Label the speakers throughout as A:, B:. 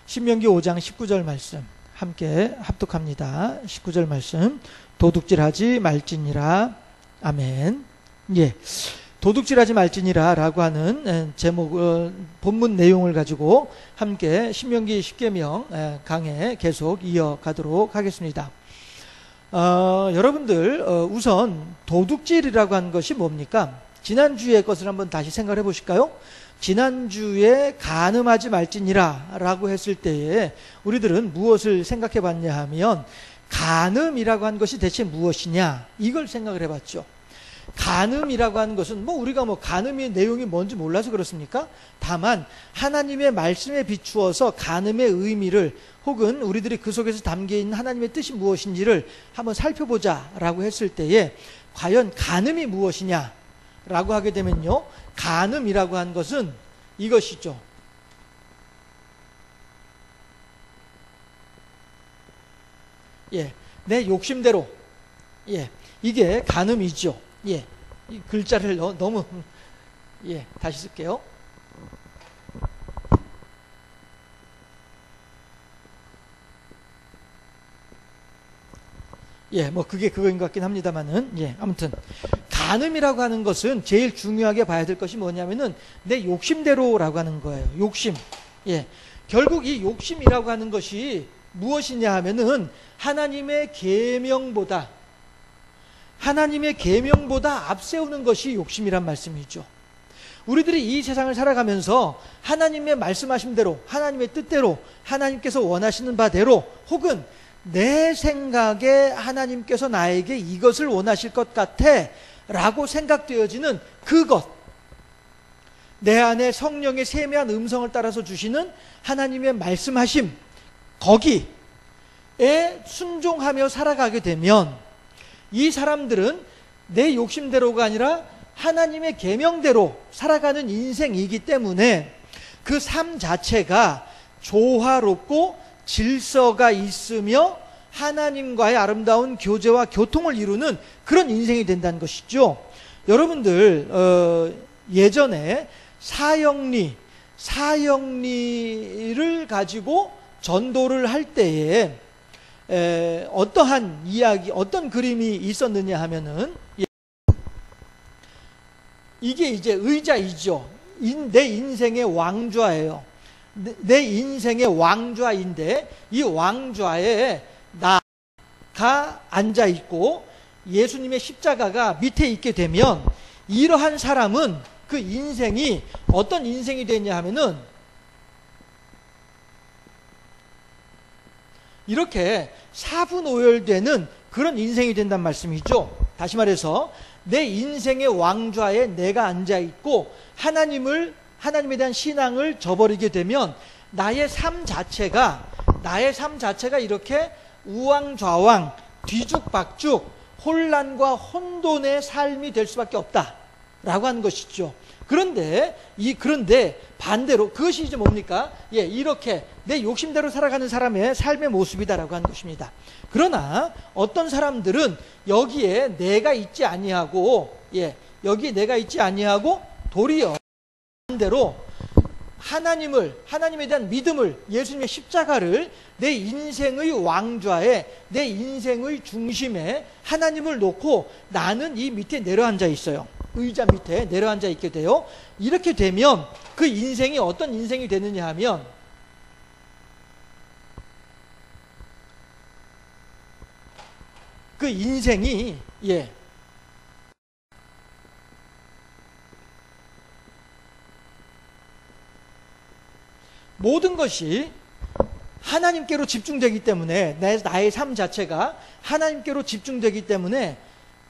A: 신명기 5장 19절 말씀 함께 합독합니다. 19절 말씀. 도둑질하지 말지니라. 아멘. 예. 도둑질하지 말지니라 라고 하는 제목, 본문 내용을 가지고 함께 신명기 10계명 강해 계속 이어가도록 하겠습니다. 여러분들, 우선 도둑질이라고 하는 것이 뭡니까? 지난주의 것을 한번 다시 생각해 보실까요? 지난주에 간음하지 말지니라 라고 했을 때에 우리들은 무엇을 생각해 봤냐 하면 간음이라고 하는 것이 대체 무엇이냐 이걸 생각을 해 봤죠. 간음이라고 하는 것은 우리가 간음의 내용이 뭔지 몰라서 그렇습니까? 다만 하나님의 말씀에 비추어서 간음의 의미를 혹은 우리들이 그 속에서 담겨있는 하나님의 뜻이 무엇인지를 한번 살펴보자 라고 했을 때에 과연 간음이 무엇이냐 라고 하게 되면요, 간음이라고 하는 것은 이것이죠. 예, 내 욕심대로, 예, 이게 간음이죠. 예, 이 글자를 너무, 예, 다시 쓸게요. 예, 그게 그거인 것 같긴 합니다만은, 예, 아무튼 간음이라고 하는 것은 제일 중요하게 봐야 될 것이 뭐냐면은 내 욕심대로라고 하는 거예요. 욕심. 예, 결국 이 욕심이라고 하는 것이 무엇이냐 하면은 하나님의 계명보다 앞세우는 것이 욕심이란 말씀이죠. 우리들이 이 세상을 살아가면서 하나님의 말씀하신 대로, 하나님의 뜻대로, 하나님께서 원하시는 바대로 혹은 내 생각에 하나님께서 나에게 이것을 원하실 것 같아 라고 생각되어지는 그것, 내 안에 성령의 세미한 음성을 따라서 주시는 하나님의 말씀하심, 거기에 순종하며 살아가게 되면 이 사람들은 내 욕심대로가 아니라 하나님의 계명대로 살아가는 인생이기 때문에 그 삶 자체가 조화롭고 질서가 있으며 하나님과의 아름다운 교제와 교통을 이루는 그런 인생이 된다는 것이죠. 여러분들 예전에 사형리를 가지고 전도를 할 때에 어떠한 이야기, 어떤 그림이 있었느냐 하면은 이게 이제 의자이죠. 내 인생의 왕좌예요. 내 인생의 왕좌인데 이 왕좌에 나가 앉아 있고 예수님의 십자가가 밑에 있게 되면 이러한 사람은 그 인생이 어떤 인생이 되냐 하면은 이렇게 사분오열되는 그런 인생이 된단 말씀이죠. 다시 말해서 내 인생의 왕좌에 내가 앉아 있고 하나님에 대한 신앙을 저버리게 되면 나의 삶 자체가 이렇게 우왕좌왕, 뒤죽박죽, 혼란과 혼돈의 삶이 될 수밖에 없다라고 하는 것이죠. 그런데 반대로 그것이 이제 뭡니까? 예, 이렇게 내 욕심대로 살아가는 사람의 삶의 모습이다라고 하는 것입니다. 그러나 어떤 사람들은 여기에 내가 있지 아니하고, 도리어 반대로 하나님에 대한 믿음을, 예수님의 십자가를 내 인생의 왕좌에, 내 인생의 중심에 하나님을 놓고 나는 이 밑에 내려앉아 있어요. 의자 밑에 내려앉아 있게 돼요. 이렇게 되면 그 인생이 어떤 인생이 되느냐 하면 그 인생이 모든 것이 하나님께로 집중되기 때문에 나의 삶 자체가 하나님께로 집중되기 때문에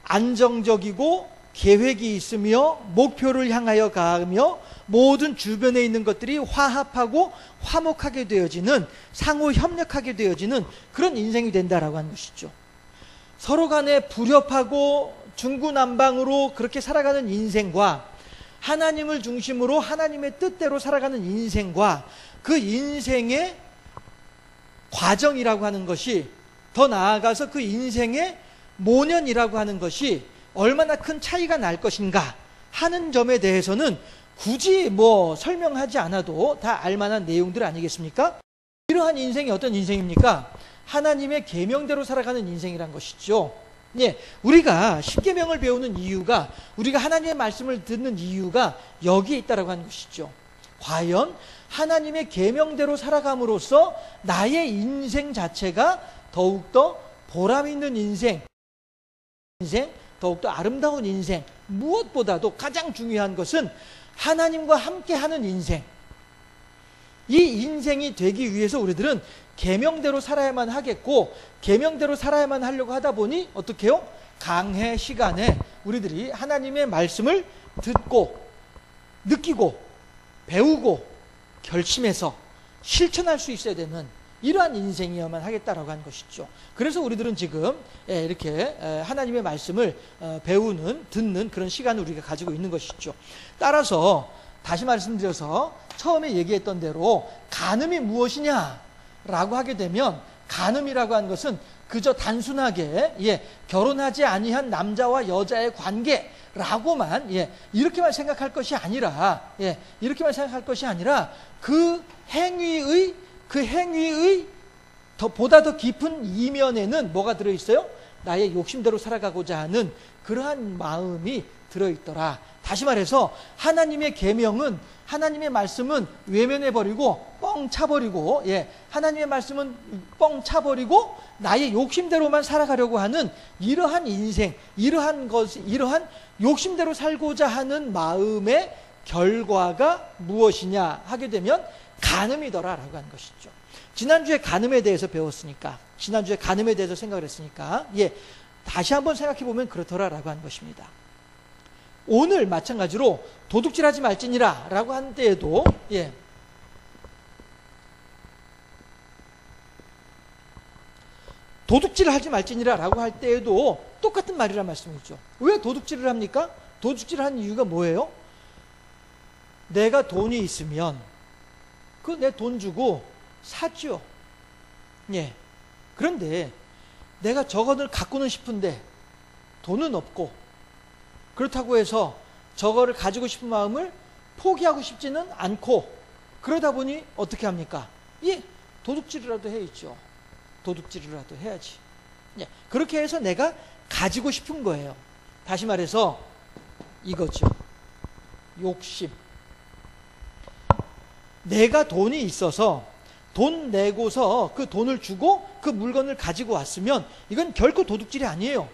A: 안정적이고 계획이 있으며 목표를 향하여 가며 모든 주변에 있는 것들이 화합하고 화목하게 되어지는, 상호 협력하게 되어지는 그런 인생이 된다라고 하는 것이죠. 서로 간에 불협하고 중구난방으로 그렇게 살아가는 인생과 하나님을 중심으로 하나님의 뜻대로 살아가는 인생과 그 인생의 과정이라고 하는 것이, 더 나아가서 그 인생의 모년이라고 하는 것이 얼마나 큰 차이가 날 것인가 하는 점에 대해서는 굳이 설명하지 않아도 다 알만한 내용들 아니겠습니까? 이러한 인생이 어떤 인생입니까? 하나님의 계명대로 살아가는 인생이란 것이죠. 예, 우리가 십계명을 배우는 이유가, 우리가 하나님의 말씀을 듣는 이유가 여기에 있다라고 하는 것이죠. 과연 하나님의 계명대로 살아감으로써 나의 인생 자체가 더욱더 보람 있는 인생, 더욱더 아름다운 인생, 무엇보다도 가장 중요한 것은 하나님과 함께하는 인생, 이 인생이 되기 위해서 우리들은 계명대로 살아야만 하겠고, 계명대로 살아야만 하려고 하다 보니 어떻게 해요? 강해 시간에 우리들이 하나님의 말씀을 듣고 느끼고 배우고 결심해서 실천할 수 있어야 되는 이러한 인생이어야만 하겠다라고 하는 것이죠. 그래서 우리들은 지금 이렇게 하나님의 말씀을 배우는, 듣는 그런 시간을 우리가 가지고 있는 것이죠. 따라서 다시 말씀드려서 처음에 얘기했던 대로 간음이 무엇이냐라고 하게 되면, 간음이라고 하는 것은 그저 단순하게 결혼하지 아니한 남자와 여자의 관계라고만 이렇게만 생각할 것이 아니라, 이렇게만 생각할 것이 아니라 그 행위의 보다 더 깊은 이면에는 뭐가 들어있어요? 나의 욕심대로 살아가고자 하는 그러한 마음이 들어있더라. 다시 말해서 하나님의 계명은, 하나님의 말씀은 외면해버리고 뻥 차버리고, 하나님의 말씀은 뻥 차버리고 나의 욕심대로만 살아가려고 하는 이러한 인생, 이러한 욕심대로 살고자 하는 마음의 결과가 무엇이냐 하게 되면 간음이더라라고 하는 것이죠. 지난주에 간음에 대해서 배웠으니까, 지난주에 간음에 대해서 생각을 했으니까, 다시 한번 생각해 보면 그렇더라라고 하는 것입니다. 오늘 마찬가지로 도둑질하지 말지니라 라고 한 때에도, 도둑질을 하지 말지니라 라고 할 때에도 똑같은 말이란 말씀이죠. 왜 도둑질을 합니까? 도둑질을 하는 이유가 뭐예요? 내가 돈이 있으면 그 내 돈 주고 사죠. 그런데 내가 저거를 갖고는 싶은데 돈은 없고, 그렇다고 해서 저거를 가지고 싶은 마음을 포기하고 싶지는 않고, 그러다 보니 어떻게 합니까? 도둑질이라도 해야죠. 도둑질이라도 해야지. 그렇게 해서 내가 가지고 싶은 거예요. 다시 말해서 이거죠. 욕심. 내가 돈이 있어서 돈 내고서 그 돈을 주고 그 물건을 가지고 왔으면 이건 결코 도둑질이 아니에요.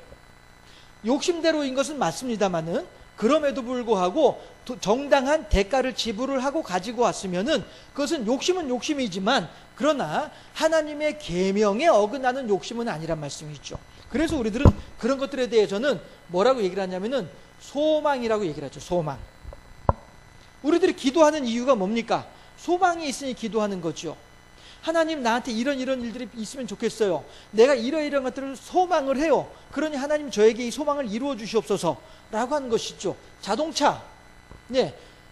A: 욕심대로인 것은 맞습니다만은, 그럼에도 불구하고 정당한 대가를 지불을 하고 가지고 왔으면은 그것은 욕심은 욕심이지만, 그러나 하나님의 계명에 어긋나는 욕심은 아니란 말씀이죠. 그래서 우리들은 그런 것들에 대해서는 뭐라고 얘기를 하냐면은 소망이라고 얘기를 하죠. 소망. 우리들이 기도하는 이유가 뭡니까? 소망이 있으니 기도하는 거죠. 하나님, 나한테 이런 일들이 있으면 좋겠어요. 내가 이런 것들을 소망을 해요. 그러니 하나님, 저에게 이 소망을 이루어 주시옵소서 라고 하는 것이죠. 자동차.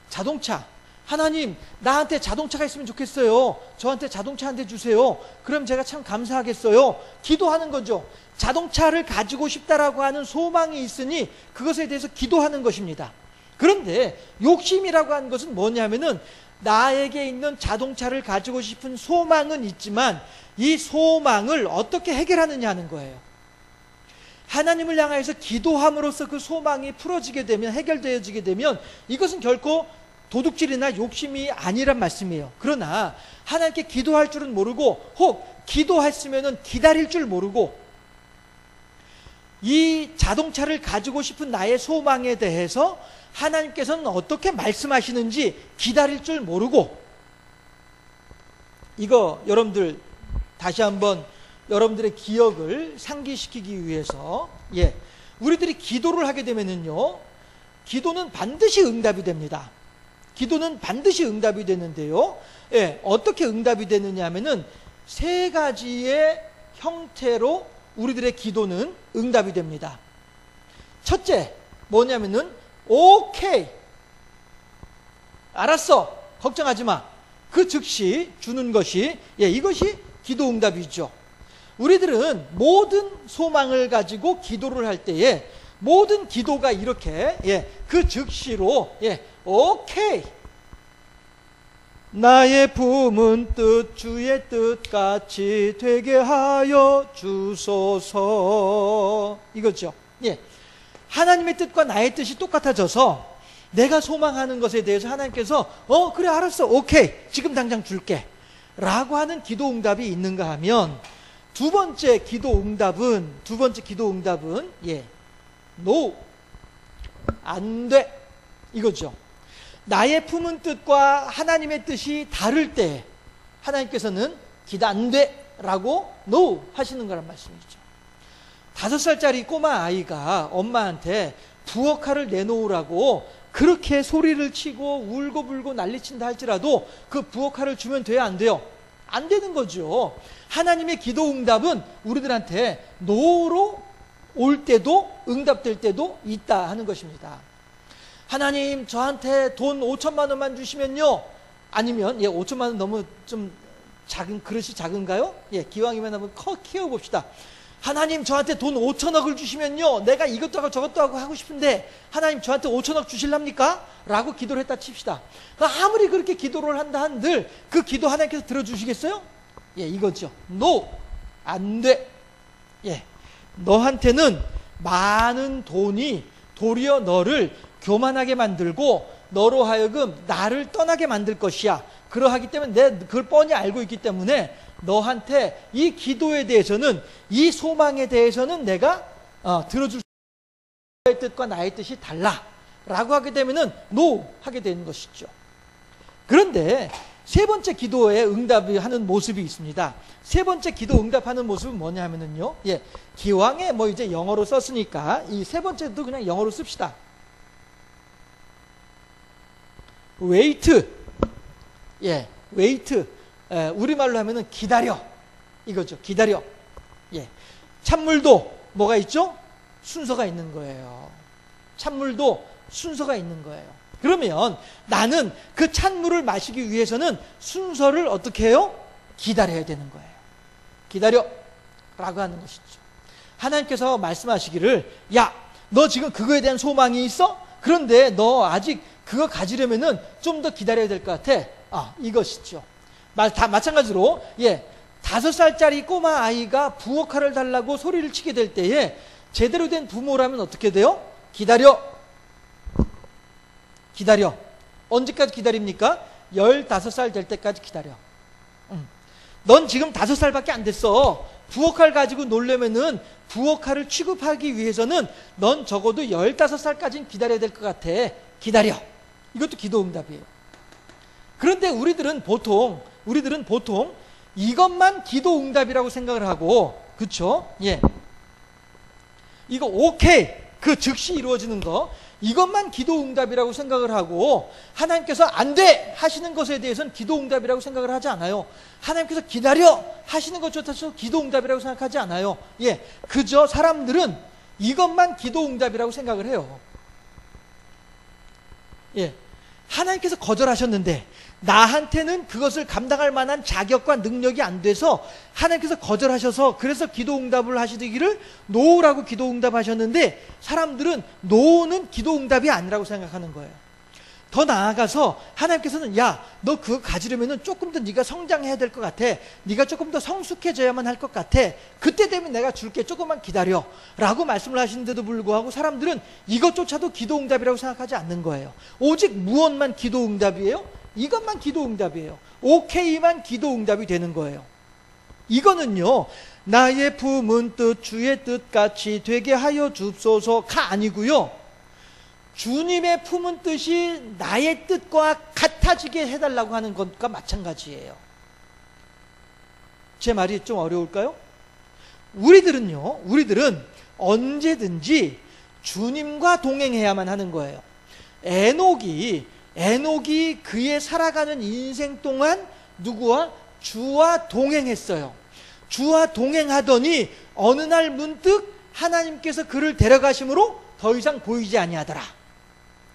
A: 자동차. 하나님, 나한테 자동차가 있으면 좋겠어요. 저한테 자동차 한 대 주세요. 그럼 제가 참 감사하겠어요. 기도하는 거죠. 자동차를 가지고 싶다라고 하는 소망이 있으니 그것에 대해서 기도하는 것입니다. 그런데 욕심이라고 하는 것은 뭐냐면은, 나에게 있는 자동차를 가지고 싶은 소망은 있지만 이 소망을 어떻게 해결하느냐 하는 거예요. 하나님을 향해서 기도함으로써 그 소망이 풀어지게 되면, 해결되어지게 되면 이것은 결코 도둑질이나 욕심이 아니란 말씀이에요. 그러나 하나님께 기도할 줄은 모르고, 혹 기도했으면 기다릴 줄 모르고, 이 자동차를 가지고 싶은 나의 소망에 대해서 하나님께서는 어떻게 말씀하시는지 기다릴 줄 모르고, 이거 여러분들 다시 한번 여러분들의 기억을 상기시키기 위해서, 우리들이 기도를 하게 되면은요, 기도는 반드시 응답이 됩니다. 기도는 반드시 응답이 되는데요, 어떻게 응답이 되느냐 하면은 세 가지의 형태로 우리들의 기도는 응답이 됩니다. 첫째, 뭐냐면은 오케이, 알았어, 걱정하지 마, 그 즉시 주는 것이, 이것이 기도 응답이죠. 우리들은 모든 소망을 가지고 기도를 할 때에 모든 기도가 이렇게 그 즉시로 오케이, 나의 품은 뜻 주의 뜻같이 되게 하여 주소서. 이거죠. 예. 하나님의 뜻과 나의 뜻이 똑같아져서 내가 소망하는 것에 대해서 하나님께서 그래 알았어 오케이 지금 당장 줄게 라고 하는 기도 응답이 있는가 하면 두 번째 기도 응답은 예, no, 안 돼 이거죠. 나의 품은 뜻과 하나님의 뜻이 다를 때 하나님께서는 기도 안 돼 라고 no 하시는 거란 말씀이죠. 5살짜리 꼬마 아이가 엄마한테 부엌칼을 내놓으라고 그렇게 소리를 치고 울고불고 난리친다 할지라도 그 부엌칼을 주면 돼요 안 돼요? 안 되는 거죠. 하나님의 기도 응답은 우리들한테 no로 올 때도 응답될 때도 있다 하는 것입니다. 하나님 저한테 돈 5천만 원만 주시면요. 아니면 5천만 원 너무 좀 작은 그릇이 작은가요? 기왕이면 한번 키워봅시다. 하나님 저한테 돈 5천억을 주시면요 내가 이것도 하고 저것도 하고 싶은데 하나님 저한테 5천억 주실랍니까? 라고 기도를 했다 칩시다. 아무리 그렇게 기도를 한다 한들 그 기도 하나님께서 들어주시겠어요? 이거죠. no, 안 돼. 너한테는 많은 돈이 도리어 너를 교만하게 만들고 너로 하여금 나를 떠나게 만들 것이야. 그러하기 때문에 내가 그걸 뻔히 알고 있기 때문에 너한테 이 기도에 대해서는 이 소망에 대해서는 내가 들어줄 수 너의 뜻과 나의 뜻이 달라 라고 하게 되면은 no 하게 되는 것이죠. 그런데 세 번째 기도에 응답하는 모습이 있습니다. 세 번째 기도 응답하는 모습은 뭐냐 하면은요 기왕에 이제 영어로 썼으니까 이 세 번째도 그냥 영어로 씁시다. wait. wait. 우리말로 하면은 기다려 이거죠. 기다려. 찬물도 뭐가 있죠? 순서가 있는 거예요. 찬물도 순서가 있는 거예요. 그러면 나는 그 찬물을 마시기 위해서는 순서를 어떻게 해요? 기다려야 되는 거예요. 기다려 라고 하는 것이죠. 하나님께서 말씀하시기를 야, 너 지금 그거에 대한 소망이 있어? 그런데 너 아직 그거 가지려면은 좀 더 기다려야 될 것 같아. 이것이죠. 다 마찬가지로 5살짜리 꼬마 아이가 부엌칼을 달라고 소리를 치게 될 때에 제대로 된 부모라면 어떻게 돼요? 기다려. 언제까지 기다립니까? 15살 될 때까지 기다려. 넌 지금 5살밖에 안 됐어. 부엌칼 가지고 놀려면은 부엌칼을 취급하기 위해서는 넌 적어도 15살까지는 기다려야 될 것 같아. 기다려. 이것도 기도 응답이에요. 그런데 우리들은 보통 이것만 기도 응답이라고 생각을 하고, 그쵸? 이거 오케이. 그 즉시 이루어지는 거. 이것만 기도 응답이라고 생각을 하고, 하나님께서 안 돼! 하시는 것에 대해서는 기도 응답이라고 생각을 하지 않아요. 하나님께서 기다려! 하시는 것조차도 기도 응답이라고 생각하지 않아요. 그저 사람들은 이것만 기도 응답이라고 생각을 해요. 하나님께서 거절하셨는데 나한테는 그것을 감당할 만한 자격과 능력이 안 돼서 하나님께서 거절하셔서 그래서 기도 응답을 하시기를 노라고 기도 응답하셨는데 사람들은 노는 기도 응답이 아니라고 생각하는 거예요. 더 나아가서 하나님께서는 야, 너 그거 가지려면 조금 더 네가 성장해야 될 것 같아. 네가 조금 더 성숙해져야만 할 것 같아. 그때 되면 내가 줄게. 조금만 기다려 라고 말씀을 하시는데도 불구하고 사람들은 이것조차도 기도 응답이라고 생각하지 않는 거예요. 오직 무엇만 기도 응답이에요? 이것만 기도 응답이에요. 오케이만 기도 응답이 되는 거예요. 이거는요 나의 품은 뜻 주의 뜻같이 되게 하여 줍소서가 아니고요, 주님의 품은 뜻이 나의 뜻과 같아지게 해달라고 하는 것과 마찬가지예요. 제 말이 좀 어려울까요? 우리들은 언제든지 주님과 동행해야만 하는 거예요. 에녹이 그의 살아가는 인생 동안 누구와? 주와 동행했어요. 주와 동행하더니 어느 날 문득 하나님께서 그를 데려가심으로 더 이상 보이지 아니하더라.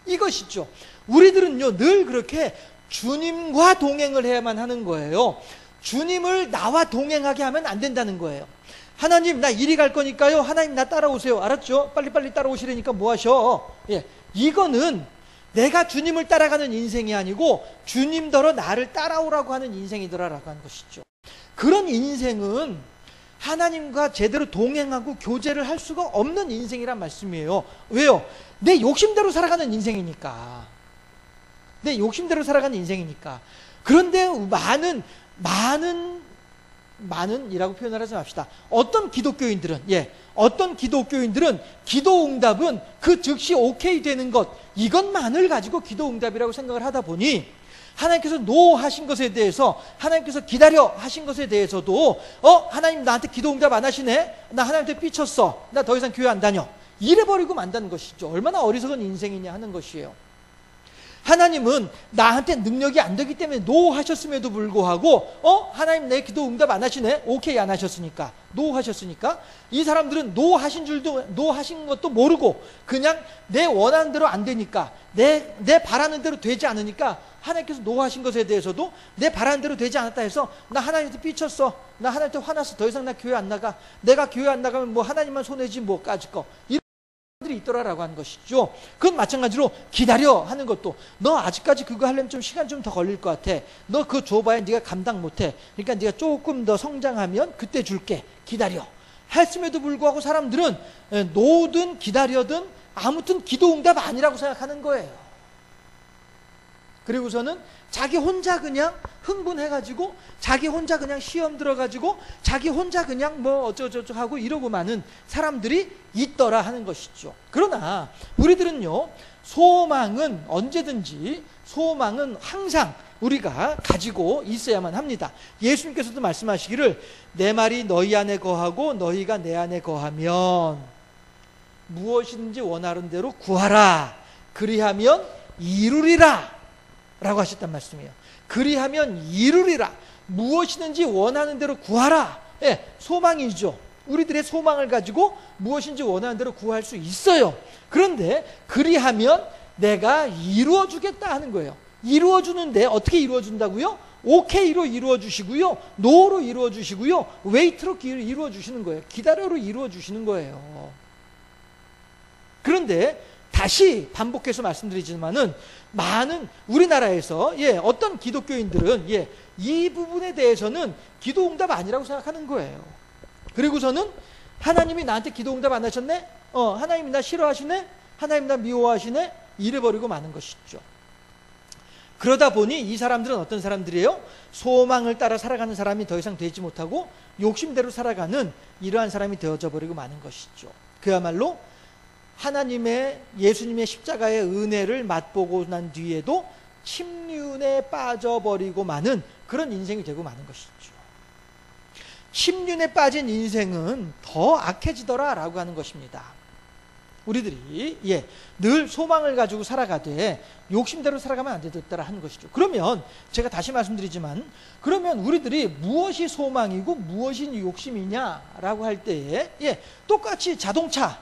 A: 이것이죠. 우리들은요 늘 그렇게 주님과 동행을 해야만 하는 거예요. 주님을 나와 동행하게 하면 안 된다는 거예요. 하나님 나 이리 갈 거니까요 하나님 나 따라오세요. 알았죠? 빨리빨리 따라오시려니까 뭐 하셔. 이거는 내가 주님을 따라가는 인생이 아니고 주님더러 나를 따라오라고 하는 인생이더라라고 하는 것이죠. 그런 인생은 하나님과 제대로 동행하고 교제를 할 수가 없는 인생이란 말씀이에요. 왜요? 내 욕심대로 살아가는 인생이니까. 내 욕심대로 살아가는 인생이니까. 그런데 많은이라고 표현을 하지 맙시다. 어떤 기독교인들은 기도 응답은 그 즉시 오케이 되는 것, 이것만을 가지고 기도 응답이라고 생각을 하다 보니 하나님께서 노 하신 것에 대해서, 하나님께서 기다려 하신 것에 대해서도 하나님 나한테 기도 응답 안 하시네? 나 하나님한테 삐쳤어. 나 더 이상 교회 안 다녀. 이래버리고 만다는 것이죠. 얼마나 어리석은 인생이냐 하는 것이에요. 하나님은 나한테 능력이 안 되기 때문에 노 하셨음에도 불구하고 하나님 내 기도 응답 안 하시네? 오케이 안 하셨으니까, 노 하셨으니까 이 사람들은 노 하신 것도 모르고 그냥 내 원하는 대로 안 되니까, 내 바라는 대로 되지 않으니까 하나님께서 노 하신 것에 대해서도 내 바라는 대로 되지 않았다 해서 나 하나님한테 삐쳤어, 나 하나님한테 화났어, 더 이상 나 교회 안 나가, 내가 교회 안 나가면 뭐 하나님만 손해지 뭐까짓 거, 들이 있더라라고 하는 것이죠. 그건 마찬가지로 기다려 하는 것도, 너 아직까지 그거 하려면 좀 시간 좀 더 걸릴 것 같아. 너 그거 줘봐야 네가 감당 못해. 그러니까 네가 조금 더 성장하면 그때 줄게. 기다려. 했음에도 불구하고 사람들은 노든 기다려든 아무튼 기도 응답 아니라고 생각하는 거예요. 그리고서는 자기 혼자 그냥 흥분해가지고, 자기 혼자 그냥 시험 들어가지고, 자기 혼자 그냥 뭐 어쩌고저쩌고 하고 이러고 마는 사람들이 있더라 하는 것이죠. 그러나 우리들은요, 소망은 언제든지, 소망은 항상 우리가 가지고 있어야만 합니다. 예수님께서도 말씀하시기를 내 말이 너희 안에 거하고 너희가 내 안에 거하면 무엇이든지 원하는 대로 구하라. 그리하면 이루리라 라고 하셨단 말씀이에요. 그리하면 이루리라. 무엇이든지 원하는 대로 구하라. 소망이죠. 우리들의 소망을 가지고 무엇인지 원하는 대로 구할 수 있어요. 그런데 그리하면 내가 이루어 주겠다 하는 거예요. 이루어 주는데 어떻게 이루어 준다고요? 오케이로 이루어 주시고요, 노로 이루어 주시고요, 웨이트로 이루어 주시는 거예요. 기다려로 이루어 주시는 거예요. 그런데 다시 반복해서 말씀드리지만은 많은 우리나라에서 어떤 기독교인들은 이 부분에 대해서는 기도 응답 아니라고 생각하는 거예요. 그리고서는 하나님이 나한테 기도 응답 안 하셨네? 하나님이 나 싫어하시네? 하나님 나 미워하시네? 이래버리고 마는 것이죠. 그러다 보니 이 사람들은 어떤 사람들이에요? 소망을 따라 살아가는 사람이 더 이상 되지 못하고 욕심대로 살아가는 이러한 사람이 되어져 버리고 마는 것이죠. 그야말로 하나님의, 예수님의 십자가의 은혜를 맛보고 난 뒤에도 침륜에 빠져버리고 마는 그런 인생이 되고 마는 것이죠. 침륜에 빠진 인생은 더 악해지더라 라고 하는 것입니다. 우리들이 늘 소망을 가지고 살아가되 욕심대로 살아가면 안 되겠더라 하는 것이죠. 그러면 제가 다시 말씀드리지만, 그러면 우리들이 무엇이 소망이고 무엇이 욕심이냐라고 할 때에 똑같이 자동차,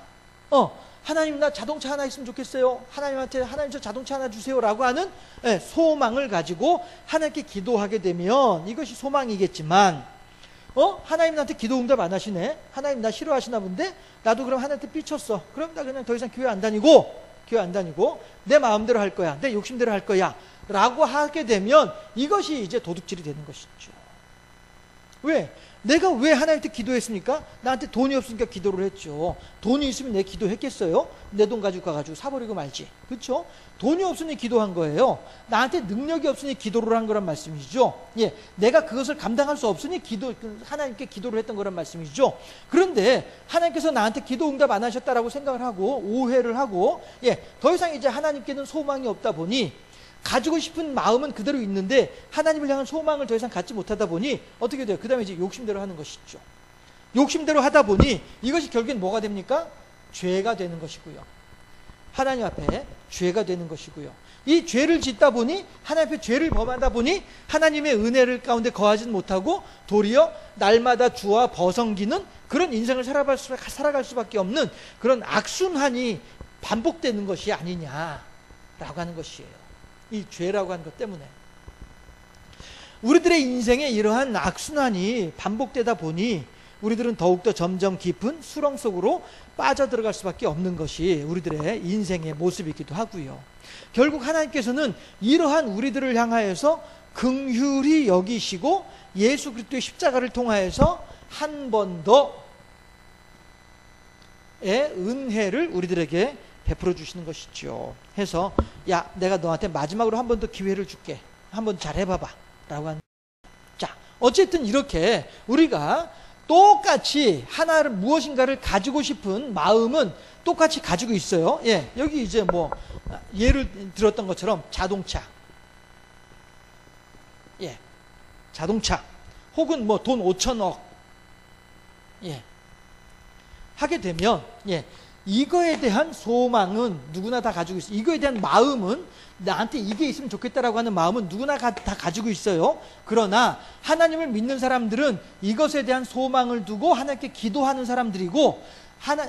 A: 하나님 나 자동차 하나 있으면 좋겠어요. 하나님한테 하나님 저 자동차 하나 주세요라고 하는 소망을 가지고 하나님께 기도하게 되면 이것이 소망이겠지만, 하나님 나한테 기도 응답 안 하시네. 하나님 나 싫어하시나 본데 나도 그럼 하나님한테 삐쳤어. 그럼 나 그냥 더 이상 교회 안 다니고 내 마음대로 할 거야, 내 욕심대로 할 거야 라고 하게 되면 이것이 이제 도둑질이 되는 것이죠. 왜? 내가 왜 하나님한테 기도했습니까? 나한테 돈이 없으니까 기도를 했죠. 돈이 있으면 내 기도했겠어요? 내 돈 가지고 가가지고 사버리고 말지. 그렇죠? 돈이 없으니 기도한 거예요. 나한테 능력이 없으니 기도를 한 거란 말씀이죠. 내가 그것을 감당할 수 없으니 하나님께 기도를 했던 거란 말씀이죠. 그런데 하나님께서 나한테 기도 응답 안 하셨다라고 생각을 하고 오해를 하고 더 이상 이제 하나님께는 소망이 없다 보니, 가지고 싶은 마음은 그대로 있는데 하나님을 향한 소망을 더 이상 갖지 못하다 보니 어떻게 돼요? 그 다음에 이제 욕심대로 하는 것이죠. 욕심대로 하다 보니 이것이 결국엔 뭐가 됩니까? 죄가 되는 것이고요. 하나님 앞에 죄가 되는 것이고요. 이 죄를 짓다 보니, 하나님 앞에 죄를 범하다 보니 하나님의 은혜를 가운데 거하지는 못하고 도리어 날마다 주와 버성기는 그런 인생을 살아갈 수밖에 없는 그런 악순환이 반복되는 것이 아니냐라고 하는 것이에요. 이 죄라고 하는 것 때문에 우리들의 인생에 이러한 악순환이 반복되다 보니 우리들은 더욱더 점점 깊은 수렁 속으로 빠져들어갈 수밖에 없는 것이 우리들의 인생의 모습이기도 하고요. 결국 하나님께서는 이러한 우리들을 향하여서 긍휼히 여기시고 예수 그리스도의 십자가를 통하여서 한 번 더의 은혜를 우리들에게 베풀어 주시는 것이죠. 해서 야, 내가 너한테 마지막으로 한 번 더 기회를 줄게. 한번 잘 해봐봐 라고 하는. 자, 어쨌든 이렇게 우리가 똑같이 하나를 무엇인가를 가지고 싶은 마음은 똑같이 가지고 있어요. 예, 여기 이제 뭐 예를 들었던 것처럼 자동차, 예, 자동차 혹은 뭐 돈 5천억, 예, 하게 되면 예, 이거에 대한 소망은 누구나 다 가지고 있어요. 이거에 대한 마음은 나한테 이게 있으면 좋겠다라고 하는 마음은 누구나 다 가지고 있어요. 그러나 하나님을 믿는 사람들은 이것에 대한 소망을 두고 하나님께 기도하는 사람들이고,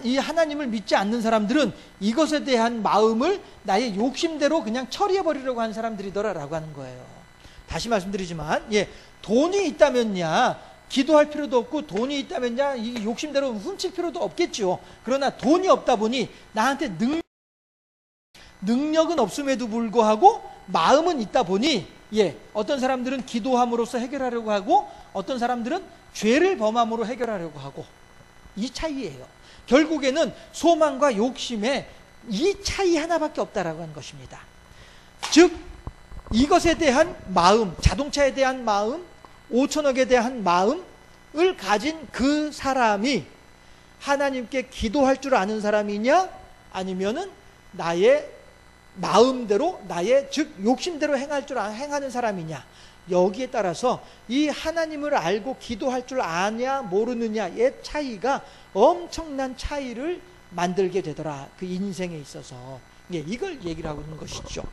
A: 이 하나님을 믿지 않는 사람들은 이것에 대한 마음을 나의 욕심대로 그냥 처리해버리려고 하는 사람들이더라라고 하는 거예요. 다시 말씀드리지만 예, 돈이 있다면야 기도할 필요도 없고, 돈이 있다면야 이 욕심대로 훔칠 필요도 없겠죠. 그러나 돈이 없다 보니 나한테 능력은 없음에도 불구하고 마음은 있다 보니 예, 어떤 사람들은 기도함으로써 해결하려고 하고, 어떤 사람들은 죄를 범함으로 해결하려고 하고, 이 차이예요. 결국에는 소망과 욕심의 이 차이 하나밖에 없다라고 하는 것입니다. 즉 이것에 대한 마음, 자동차에 대한 마음, 5천억에 대한 마음을 가진 그 사람이 하나님께 기도할 줄 아는 사람이냐, 아니면은 나의 마음대로, 나의 즉 욕심대로 행하는 사람이냐, 여기에 따라서 이 하나님을 알고 기도할 줄 아냐 모르느냐의 차이가 엄청난 차이를 만들게 되더라, 그 인생에 있어서. 예, 이걸 얘기를 하고 있는 것이죠.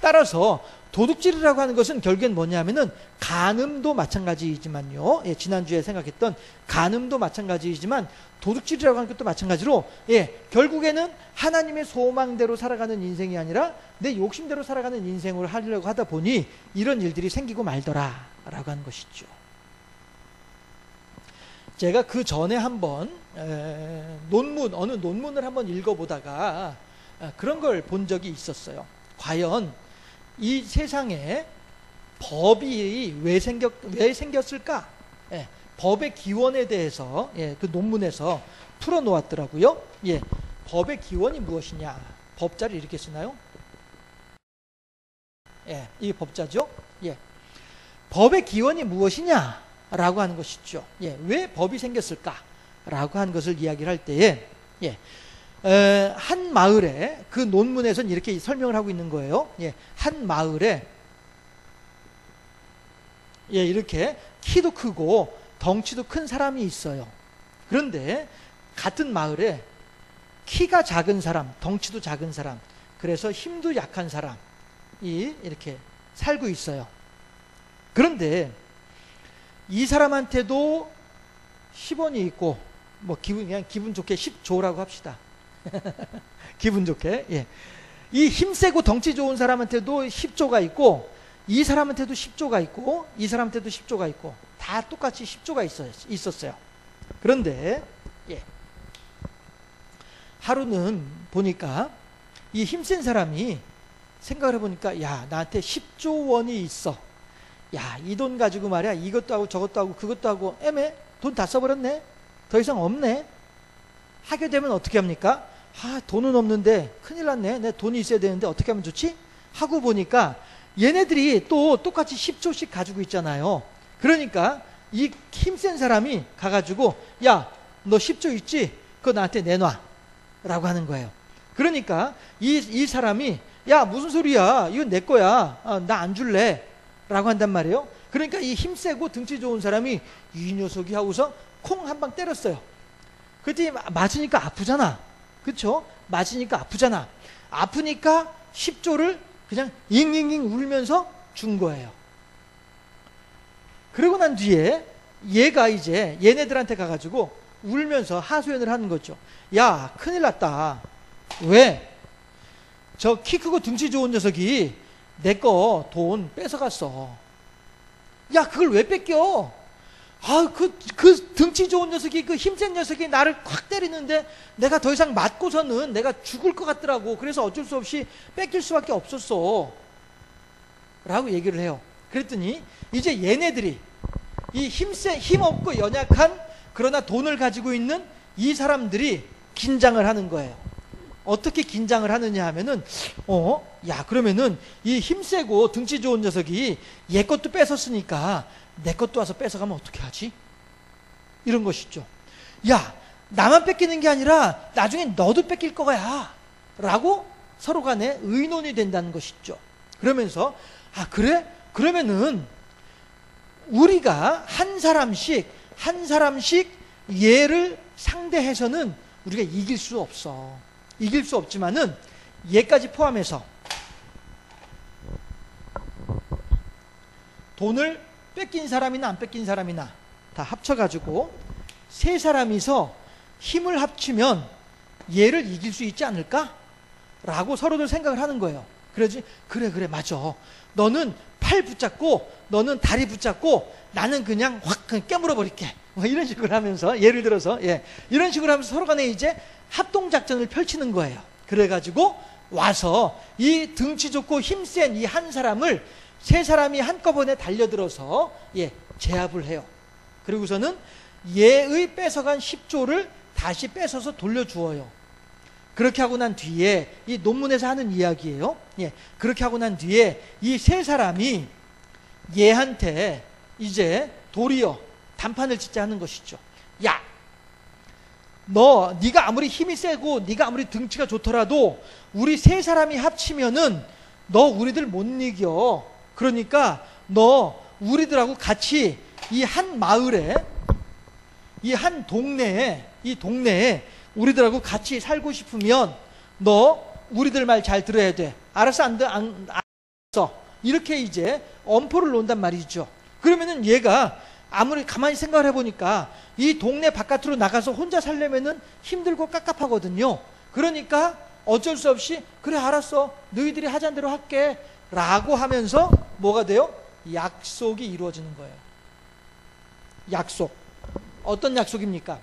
A: 따라서 도둑질이라고 하는 것은 결국엔 뭐냐면은 간음도 마찬가지이지만요, 예, 지난주에 생각했던 간음도 마찬가지이지만 도둑질이라고 하는 것도 마찬가지로 예, 결국에는 하나님의 소망대로 살아가는 인생이 아니라 내 욕심대로 살아가는 인생을 하려고 하다 보니 이런 일들이 생기고 말더라 라고 하는 것이죠. 제가 그 전에 한번 어느 논문을 한번 읽어보다가 그런 걸 본 적이 있었어요. 과연 이 세상에 법이 왜 생겼을까? 예, 법의 기원에 대해서 예, 그 논문에서 풀어놓았더라고요. 예, 법의 기원이 무엇이냐? 법자를 이렇게 쓰나요? 예, 이게 법자죠. 예, 법의 기원이 무엇이냐? 라고 하는 것이죠. 예, 왜 법이 생겼을까? 라고 하는 것을 이야기를 할 때에 예, 한 마을에, 그 논문에서는 이렇게 설명을 하고 있는 거예요. 예, 한 마을에 예, 이렇게 키도 크고 덩치도 큰 사람이 있어요. 그런데 같은 마을에 키가 작은 사람, 덩치도 작은 사람, 그래서 힘도 약한 사람이 이렇게 살고 있어요. 그런데 이 사람한테도 10원이 있고, 뭐 그냥 기분 좋게 10조라고 합시다. 기분 좋게. 예. 이 힘세고 덩치 좋은 사람한테도 10조가 있고, 이 사람한테도 10조가 있고, 이 사람한테도 10조가 있고, 다 똑같이 10조가 있었어요. 그런데 예, 하루는 보니까 이 힘센 사람이 생각을 해보니까, 야, 나한테 10조 원이 있어. 야, 이 돈 가지고 말이야, 이것도 하고 저것도 하고 그것도 하고 애매, 돈 다 써버렸네, 더 이상 없네 하게 되면 어떻게 합니까? 아, 돈은 없는데 큰일 났네, 내 돈이 있어야 되는데 어떻게 하면 좋지? 하고 보니까 얘네들이 또 똑같이 10조씩 가지고 있잖아요. 그러니까 이 힘센 사람이 가가지고, 야, 너 10조 있지? 그거 나한테 내놔 라고 하는 거예요. 그러니까 이 사람이, 야, 무슨 소리야, 이건 내 거야, 나 안 줄래 라고 한단 말이에요. 그러니까 이 힘세고 등치 좋은 사람이 이 녀석이 하고서 콩 한 방 때렸어요. 그때 맞으니까 아프잖아, 그쵸? 맞으니까 아프잖아. 아프니까 10조를 그냥 잉잉잉 울면서 준 거예요. 그러고 난 뒤에 얘가 이제 얘네들한테 가가지고 울면서 하소연을 하는 거죠. 야, 큰일 났다. 왜? 저 키 크고 등치 좋은 녀석이 내 거 돈 뺏어갔어. 야, 그걸 왜 뺏겨? 그 등치 좋은 녀석이, 그 힘센 녀석이 나를 확 때리는데 내가 더 이상 맞고서는 내가 죽을 것 같더라고. 그래서 어쩔 수 없이 뺏길 수밖에 없었어. 라고 얘기를 해요. 그랬더니 이제 얘네들이 이 힘없고 연약한 그러나 돈을 가지고 있는 이 사람들이 긴장을 하는 거예요. 어떻게 긴장을 하느냐 하면은, 그러면은 이 힘세고 등치 좋은 녀석이 얘 것도 뺏었으니까 내 것도 와서 뺏어가면 어떻게 하지? 이런 것이죠. 야, 나만 뺏기는 게 아니라 나중에 너도 뺏길 거야. 라고 서로 간에 의논이 된다는 것이죠. 그러면서, 그래? 그러면은 우리가 한 사람씩 얘를 상대해서는 우리가 이길 수 없어. 이길 수 없지만은 얘까지 포함해서 돈을 뺏긴 사람이나 안 뺏긴 사람이나 다 합쳐가지고 세 사람이서 힘을 합치면 얘를 이길 수 있지 않을까? 라고 서로들 생각을 하는 거예요. 그러지? 그래 맞아. 너는 팔 붙잡고 너는 다리 붙잡고 나는 그냥 깨물어 버릴게. 이런 식으로 하면서, 예를 들어서 이런 식으로 하면서 서로 간에 이제 합동작전을 펼치는 거예요. 그래가지고 와서 이 등치 좋고 힘센 이 한 사람을 세 사람이 한꺼번에 달려들어서 제압을 해요. 그리고서는 얘의 뺏어간 10조를 다시 뺏어서 돌려주어요. 그렇게 하고 난 뒤에, 이 논문에서 하는 이야기예요. 그렇게 하고 난 뒤에 이 세 사람이 얘한테 이제 도리어 단판을 짓자 하는 것이죠. 야, 네가 아무리 힘이 세고 네가 아무리 등치가 좋더라도 우리 세 사람이 합치면은 너 우리들 못 이겨. 그러니까 너 우리들하고 같이 이 한 마을에, 이 한 동네에 우리들하고 같이 살고 싶으면 너 우리들 말 잘 들어야 돼. 알았어? 안 알았어? 이렇게 이제 엄포를 놓는단 말이죠. 그러면은 얘가 아무리 가만히 생각을 해보니까 이 동네 바깥으로 나가서 혼자 살려면은 힘들고 깝깝하거든요. 그러니까 어쩔 수 없이 그래 알았어, 너희들이 하자는 대로 할게 라고 하면서 뭐가 돼요? 약속이 이루어지는 거예요. 약속. 어떤 약속입니까?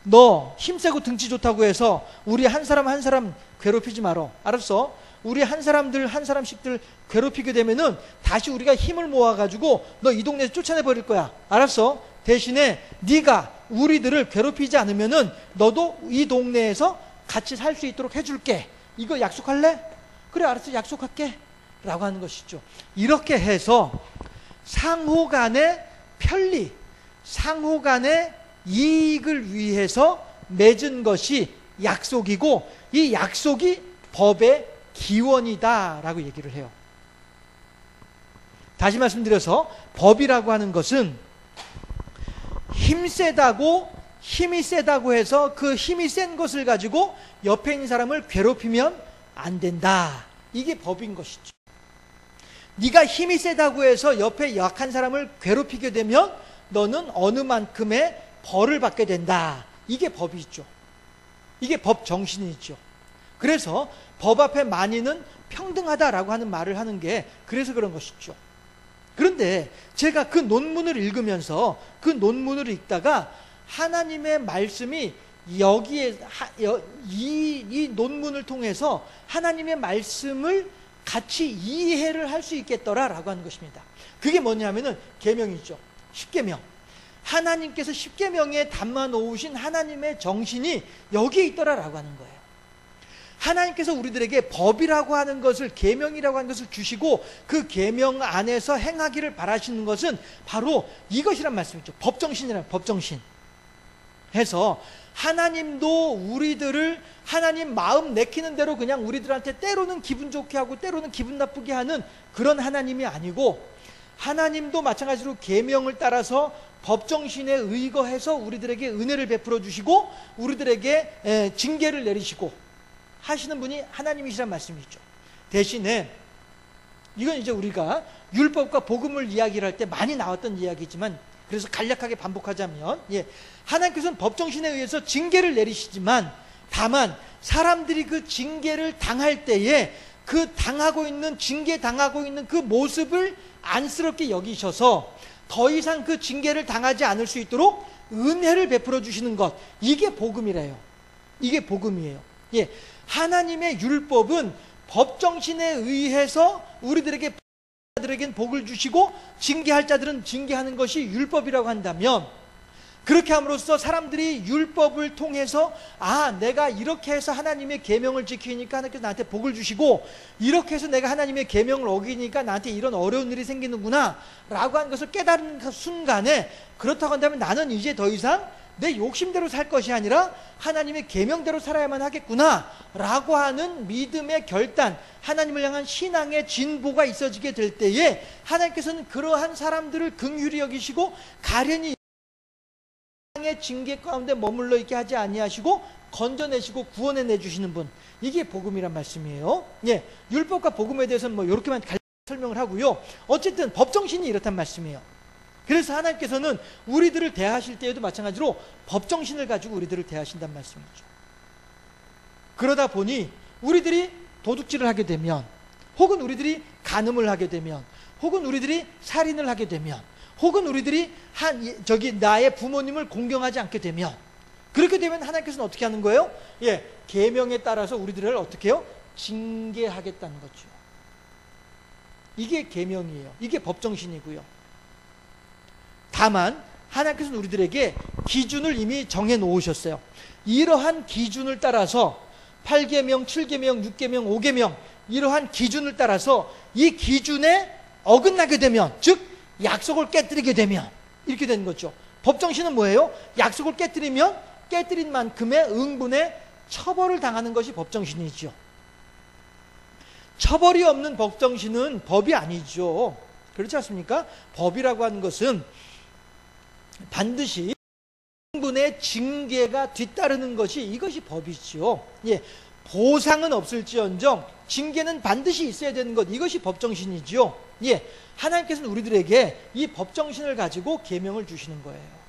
A: 너 힘세고 등치 좋다고 해서 우리 한 사람 괴롭히지 마라. 알았어? 우리 한 사람씩들 괴롭히게 되면은 다시 우리가 힘을 모아가지고 너 이 동네에서 쫓아내버릴 거야. 알았어? 대신에 네가 우리들을 괴롭히지 않으면은 너도 이 동네에서 같이 살 수 있도록 해줄게. 이거 약속할래? 그래 알았어, 약속할게 라고 하는 것이죠. 이렇게 해서 상호 간의 편리, 상호 간의 이익을 위해서 맺은 것이 약속이고, 이 약속이 법의 기원이다 라고 얘기를 해요. 다시 말씀드려서 법이라고 하는 것은 힘이 세다고 해서 그 힘이 센 것을 가지고 옆에 있는 사람을 괴롭히면 안 된다. 이게 법인 것이죠. 네가 힘이 세다고 해서 옆에 약한 사람을 괴롭히게 되면 너는 어느 만큼의 벌을 받게 된다. 이게 법이죠. 이게 법 정신이죠. 그래서 법 앞에 만인은 평등하다라고 하는 말을 하는 게 그래서 그런 것이죠. 그런데 제가 그 논문을 읽으면서 그 논문을 읽다가 하나님의 말씀이 여기에 이 논문을 통해서 하나님의 말씀을 같이 이해를 할 수 있겠더라라고 하는 것입니다. 그게 뭐냐면은 계명이죠. 십계명. 하나님께서 십계명에 담아 놓으신 하나님의 정신이 여기에 있더라라고 하는 거예요. 하나님께서 우리들에게 법이라고 하는 것을, 계명이라고 하는 것을 주시고 그 계명 안에서 행하기를 바라시는 것은 바로 이것이란 말씀이죠. 법정신이란, 법정신. 해서 하나님도 우리들을 하나님 마음 내키는 대로 그냥 우리들한테 때로는 기분 좋게 하고 때로는 기분 나쁘게 하는 그런 하나님이 아니고, 하나님도 마찬가지로 계명을 따라서 법정신에 의거해서 우리들에게 은혜를 베풀어 주시고 우리들에게 징계를 내리시고 하시는 분이 하나님이시란 말씀이죠. 대신에 이건 이제 우리가 율법과 복음을 이야기를 할 때 많이 나왔던 이야기지만, 그래서 간략하게 반복하자면, 하나님께서는 법정신에 의해서 징계를 내리시지만, 다만 사람들이 그 징계를 당할 때에 그 징계 당하고 있는 그 모습을 안쓰럽게 여기셔서 더 이상 그 징계를 당하지 않을 수 있도록 은혜를 베풀어 주시는 것, 이게 복음이래요. 이게 복음이에요. 예, 하나님의 율법은 법정신에 의해서 우리들에게 복을 주시고 징계할 자들은 징계하는 것이 율법이라고 한다면, 그렇게 함으로써 사람들이 율법을 통해서 내가 이렇게 해서 하나님의 계명을 지키니까 하나님께서 나한테 복을 주시고, 이렇게 해서 내가 하나님의 계명을 어기니까 나한테 이런 어려운 일이 생기는구나 라고 하는 것을 깨달은 그 순간에, 그렇다고 한다면 나는 이제 더 이상 내 욕심대로 살 것이 아니라 하나님의 계명대로 살아야만 하겠구나 라고 하는 믿음의 결단, 하나님을 향한 신앙의 진보가 있어지게 될 때에 하나님께서는 그러한 사람들을 긍휼히 여기시고 가련히 의 징계 가운데 머물러 있게 하지 아니하시고 건져내시고 구원해 내주시는 분, 이게 복음이란 말씀이에요. 예, 율법과 복음에 대해서는 뭐 이렇게만 설명을 하고요. 어쨌든 법정신이 이렇단 말씀이에요. 그래서 하나님께서는 우리들을 대하실 때에도 마찬가지로 법정신을 가지고 우리들을 대하신단 말씀이죠. 그러다 보니 우리들이 도둑질을 하게 되면, 혹은 우리들이 간음을 하게 되면, 혹은 우리들이 살인을 하게 되면, 혹은 우리들이 나의 부모님을 공경하지 않게 되면, 그렇게 되면 하나님께서는 어떻게 하는 거예요? 예, 계명에 따라서 우리들을 어떻게 해요? 징계하겠다는 거죠. 이게 계명이에요. 이게 법정신이고요. 다만 하나님께서는 우리들에게 기준을 이미 정해 놓으셨어요. 이러한 기준을 따라서 8계명, 7계명, 6계명, 5계명, 이러한 기준을 따라서 이 기준에 어긋나게 되면, 즉 약속을 깨뜨리게 되면 이렇게 되는 거죠. 법정신은 뭐예요? 약속을 깨뜨리면 깨뜨린 만큼의 응분의 처벌을 당하는 것이 법정신이죠. 처벌이 없는 법정신은 법이 아니죠. 그렇지 않습니까? 법이라고 하는 것은 반드시 응분의 징계가 뒤따르는 것이, 이것이 법이죠. 예, 보상은 없을지언정 징계는 반드시 있어야 되는 것, 이것이 법정신이죠. 예, 하나님께서는 우리들에게 이 법정신을 가지고 계명을 주시는 거예요.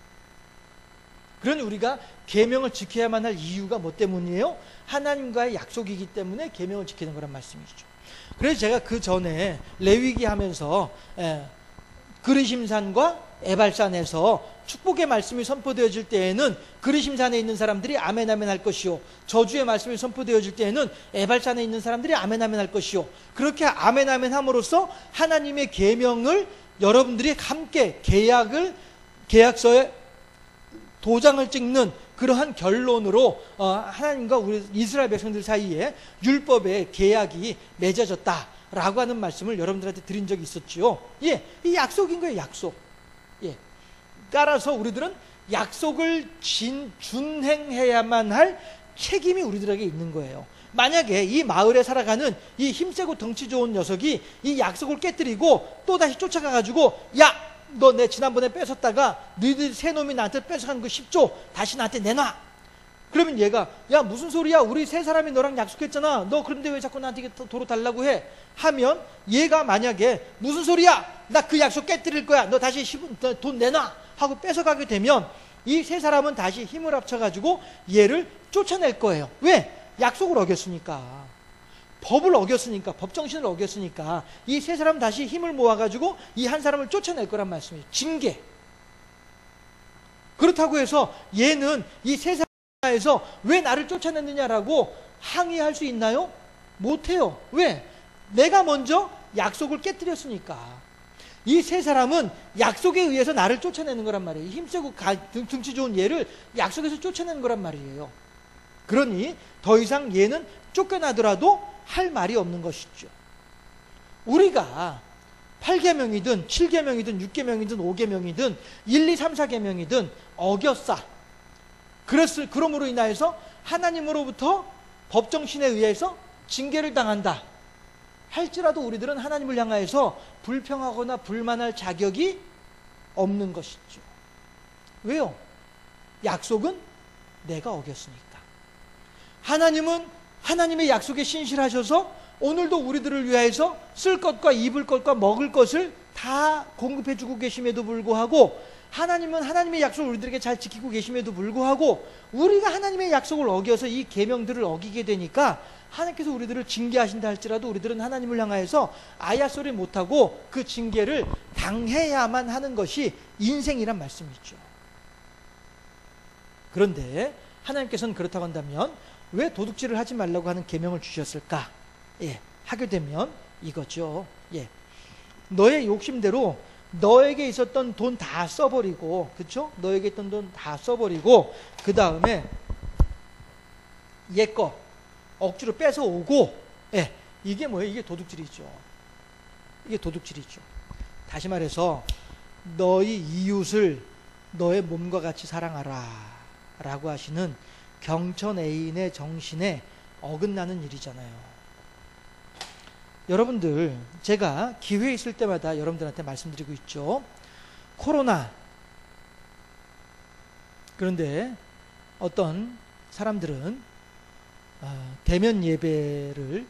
A: 그러니 우리가 계명을 지켜야만 할 이유가 뭐 때문이에요? 하나님과의 약속이기 때문에 계명을 지키는 거란 말씀이죠. 그래서 제가 그 전에 레위기 하면서 그리심산과 에발산에서 축복의 말씀이 선포되어질 때에는 그리심산에 있는 사람들이 아멘 아멘 할 것이요, 저주의 말씀이 선포되어질 때에는 에발산에 있는 사람들이 아멘 아멘 할 것이요, 그렇게 아멘 아멘 함으로써 하나님의 계명을 여러분들이 함께 계약서에 도장을 찍는 그러한 결론으로 하나님과 우리 이스라엘 백성들 사이에 율법의 계약이 맺어졌다라고 하는 말씀을 여러분들한테 드린 적이 있었죠. 예, 이 약속인 거예요, 약속. 예. 따라서 우리들은 약속을 준행해야만 할 책임이 우리들에게 있는 거예요. 만약에 이 마을에 살아가는 이 힘세고 덩치 좋은 녀석이 이 약속을 깨뜨리고 또다시 쫓아가가지고, 야, 너 내 지난번에 뺏었다가 너희들 세 놈이 나한테 뺏어간 거 10조 다시 나한테 내놔. 그러면 얘가, 야, 무슨 소리야, 우리 세 사람이 너랑 약속했잖아, 너 그런데 왜 자꾸 나한테 도로 달라고 해? 하면 얘가 만약에 무슨 소리야, 나 그 약속 깨뜨릴 거야, 너 다시 돈 내놔 하고 뺏어가게 되면 이 세 사람은 다시 힘을 합쳐가지고 얘를 쫓아낼 거예요. 왜? 약속을 어겼으니까, 법을 어겼으니까, 법정신을 어겼으니까 이 세 사람 다시 힘을 모아가지고 이 한 사람을 쫓아낼 거란 말씀이에요. 징계. 그렇다고 해서 얘는 이 세 사람에서 왜 나를 쫓아냈느냐라고 항의할 수 있나요? 못해요. 왜? 내가 먼저 약속을 깨뜨렸으니까. 이 세 사람은 약속에 의해서 나를 쫓아내는 거란 말이에요. 힘세고 등치 좋은 얘를 약속에서 쫓아내는 거란 말이에요. 그러니 더 이상 얘는 쫓겨나더라도 할 말이 없는 것이죠. 우리가 8계명이든 7계명이든 6계명이든 5계명이든 1, 2, 3, 4계명이든 어겼사, 그러므로 인하여서 하나님으로부터 법정신에 의해서 징계를 당한다 할지라도 우리들은 하나님을 향하여서 불평하거나 불만할 자격이 없는 것이죠. 왜요? 약속은 내가 어겼으니까. 하나님은 하나님의 약속에 신실하셔서 오늘도 우리들을 위하여서 쓸 것과 입을 것과 먹을 것을 다 공급해 주고 계심에도 불구하고 하나님은 하나님의 약속을 우리들에게 잘 지키고 계심에도 불구하고 우리가 하나님의 약속을 어겨서 이 계명들을 어기게 되니까 하나님께서 우리들을 징계하신다 할지라도 우리들은 하나님을 향하여서 아야 소리 못하고 그 징계를 당해야만 하는 것이 인생이란 말씀이죠. 그런데 하나님께서는 그렇다고 한다면 왜 도둑질을 하지 말라고 하는 계명을 주셨을까? 예, 하게 되면 이거죠. 예, 너의 욕심대로 너에게 있었던 돈 다 써버리고, 그쵸? 너에게 있던 돈 다 써버리고 그 다음에 얘 거 억지로 뺏어 오고, 예, 이게 뭐예요? 이게 도둑질이죠. 이게 도둑질이죠. 다시 말해서 너희 이웃을 너의 몸과 같이 사랑하라 라고 하시는 경천 애인의 정신에 어긋나는 일이잖아요. 여러분들, 제가 기회 있을 때마다 여러분들한테 말씀드리고 있죠. 코로나. 그런데 어떤 사람들은 대면 예배를